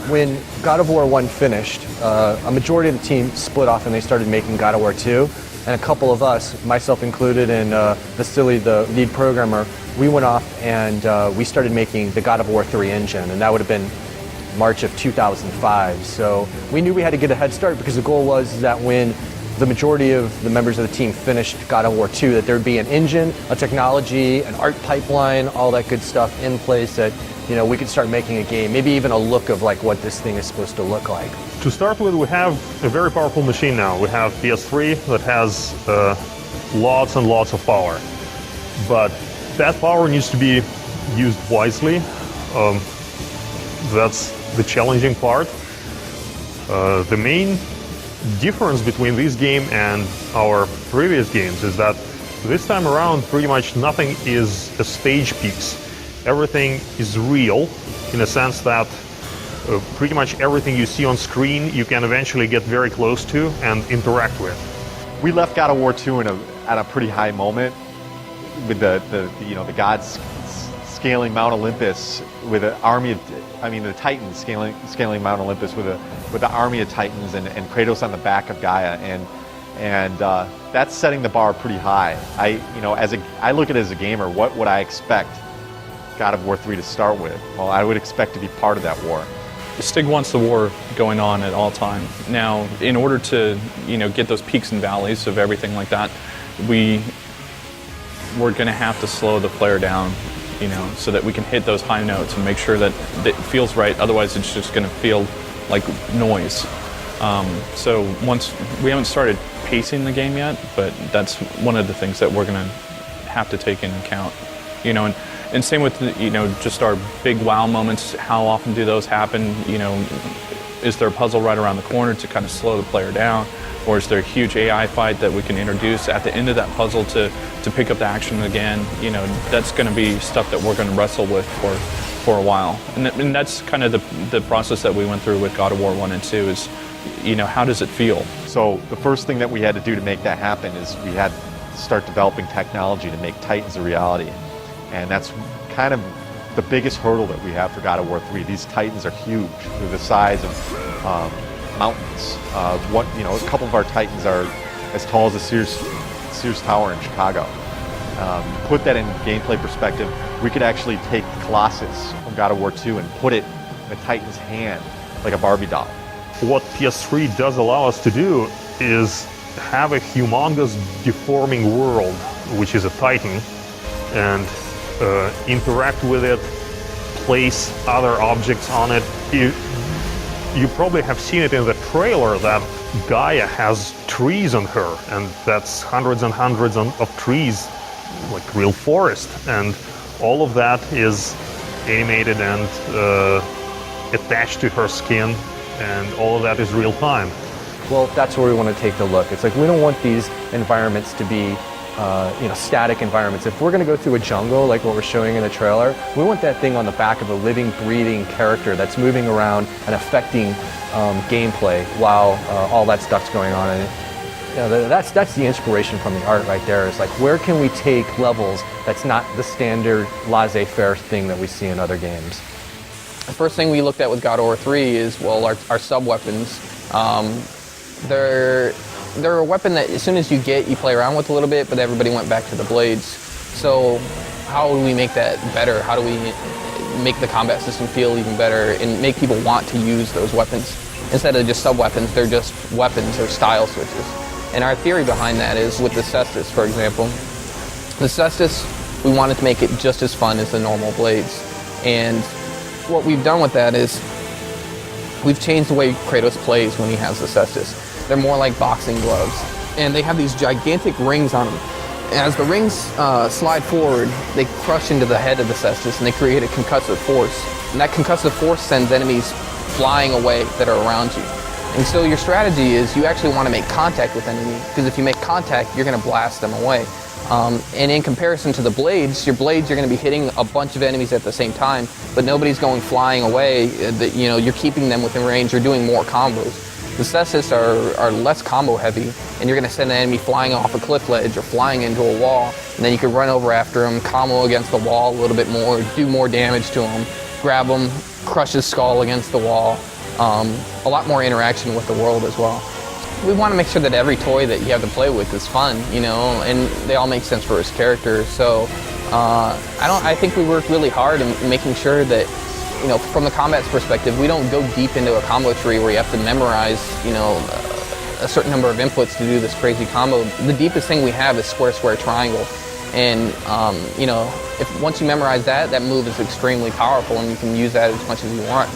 when God of War 1 finished, a majority of the team split off and they started making God of War 2. And a couple of us, myself included, and Vasily, the lead programmer, we went off and we started making the God of War 3 engine, and that would have been March of 2005. So we knew we had to get a head start because the goal was that when the majority of the members of the team finished God of War 2, that there'd be an engine, a technology, an art pipeline, all that good stuff in place that, you know, we could start making a game, maybe even a look of like what this thing is supposed to look like. To start with, we have a very powerful machine now. We have PS3 that has lots and lots of power. But that power needs to be used wisely. That's the challenging part. The main difference between this game and our previous games is that this time around pretty much nothing is a stage piece. Everything is real in a sense that pretty much everything you see on screen you can eventually get very close to and interact with. We left God of War 2 at a pretty high moment with the gods scaling Mount Olympus with an army of, the Titans scaling Mount Olympus with the army of Titans and Kratos on the back of Gaia, and that's setting the bar pretty high. I look at it as a gamer, what would I expect God of War 3 to start with? Well, I would expect to be part of that war. Stig wants the war going on at all time. Now, in order to, get those peaks and valleys of everything like that, we're going to have to slow the player down, so that we can hit those high notes and make sure that it feels right. Otherwise, it's just going to feel like noise. So once we haven't started pacing the game yet, but that's one of the things that we're going to have to take into account, And same with, just our big wow moments. How often do those happen? Is there a puzzle right around the corner to kind of slow the player down? Or is there a huge AI fight that we can introduce at the end of that puzzle to pick up the action again? That's going to be stuff that we're going to wrestle with for a while. And that's kind of the process that we went through with God of War 1 and 2 is, how does it feel? So the first thing that we had to do to make that happen is we had to start developing technology to make Titans a reality. And that's kind of the biggest hurdle that we have for God of War 3. These Titans are huge. They're the size of mountains. A couple of our Titans are as tall as the Sears Tower in Chicago. Put that in gameplay perspective, we could actually take Colossus from God of War 2 and put it in a Titan's hand like a Barbie doll. What PS3 does allow us to do is have a humongous deforming world, which is a Titan, and interact with it, place other objects on it. You probably have seen it in the trailer that Gaia has trees on her, and that's hundreds and hundreds of trees, like real forest, and all of that is animated and attached to her skin, and all of that is real time. Well, that's where we want to take the look. It's like we don't want these environments to be static environments. If we're going to go through a jungle like what we're showing in the trailer, we want that thing on the back of a living, breathing character that's moving around and affecting gameplay while all that stuff's going on. And that's the inspiration from the art right there. Is like, where can we take levels that's not the standard laissez-faire thing that we see in other games? The first thing we looked at with God of War 3 is, our sub-weapons. They're a weapon that as soon as you play around with a little bit, but everybody went back to the blades. So how do we make that better? How do we make the combat system feel even better and make people want to use those weapons? Instead of just sub-weapons, they're just weapons or style switches. And our theory behind that is with the Cestus, for example. The Cestus, we wanted to make it just as fun as the normal blades. And what we've done with that is we've changed the way Kratos plays when he has the Cestus. They're more like boxing gloves. And they have these gigantic rings on them. As the rings slide forward, they crush into the head of the Cestus and they create a concussive force. And that concussive force sends enemies flying away that are around you. And so your strategy is you actually want to make contact with enemies, because if you make contact, you're going to blast them away. And in comparison to the blades, your blades are going to be hitting a bunch of enemies at the same time, but nobody's going flying away. You're keeping them within range. You're doing more combos. The Cestus are less combo heavy, and you're going to send an enemy flying off a cliff ledge or flying into a wall, and then you can run over after him, combo against the wall a little bit more, do more damage to him, grab him, crush his skull against the wall, a lot more interaction with the world as well. We want to make sure that every toy that you have to play with is fun, you know, and they all make sense for his character. So I think we work really hard in making sure that, you know, from the combat's perspective, we don't go deep into a combo tree where you have to memorize, you know, a certain number of inputs to do this crazy combo. The deepest thing we have is square, square, triangle. And, you know, if once you memorize that, that move is extremely powerful and you can use that as much as you want.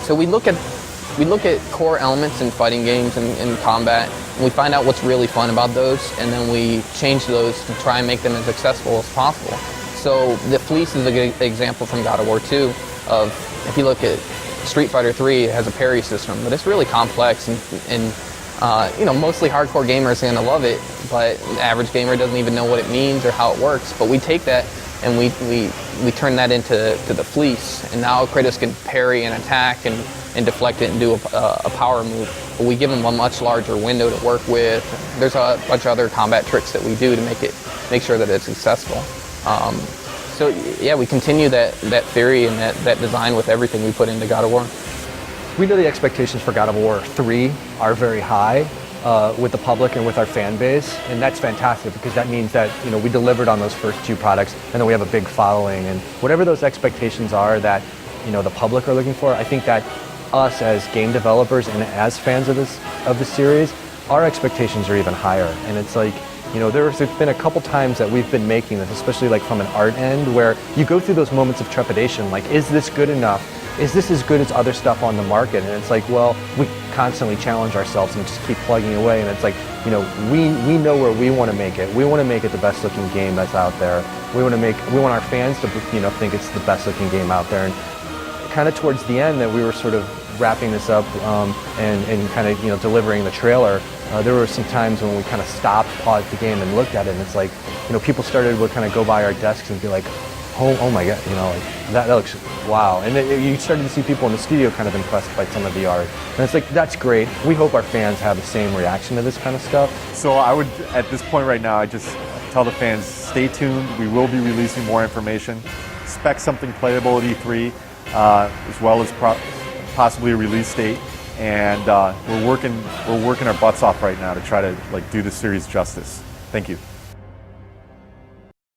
So we look at core elements in fighting games and combat, and we find out what's really fun about those, and then we change those to try and make them as accessible as possible. So the Fleece is a good example from God of War 2 of, if you look at Street Fighter 3, it has a parry system, but it's really complex, and you know, mostly hardcore gamers are going to love it, but the average gamer doesn't even know what it means or how it works. But we take that and we turn that into the Fleece, and now Kratos can parry and attack and deflect it and do a power move. But we give him a much larger window to work with. There's a bunch of other combat tricks that we do to make sure that it's accessible. So yeah, we continue that theory and that design with everything we put into God of War. We know the expectations for God of War 3 are very high with the public and with our fan base, and that's fantastic because that means that, you know, we delivered on those first two products, and then we have a big following, and whatever those expectations are that, you know, the public are looking for, I think that us as game developers and as fans of the series, our expectations are even higher. And it's like, you know, there's been a couple times that we've been making this, especially like from an art end, where you go through those moments of trepidation, like, is this good enough? Is this as good as other stuff on the market? And it's like, well, we constantly challenge ourselves and just keep plugging away. And it's like, you know, we know where we want to make it. We want to make it the best looking game that's out there. We want our fans to, you know, think it's the best looking game out there. And kind of towards the end that we were sort of wrapping this up and kind of, you know, delivering the trailer, there were some times when we kind of stopped, paused the game and looked at it, and it's like, you know, people started to kind of go by our desks and be like, oh my God, you know, like that looks, wow. And you started to see people in the studio kind of impressed by some of the art. And it's like, that's great. We hope our fans have the same reaction to this kind of stuff. So I would, at this point right now, I just tell the fans, stay tuned. We will be releasing more information. Expect something playable at E3, as well as possibly a release date. And we're working our butts off right now to try to do the series justice. Thank you.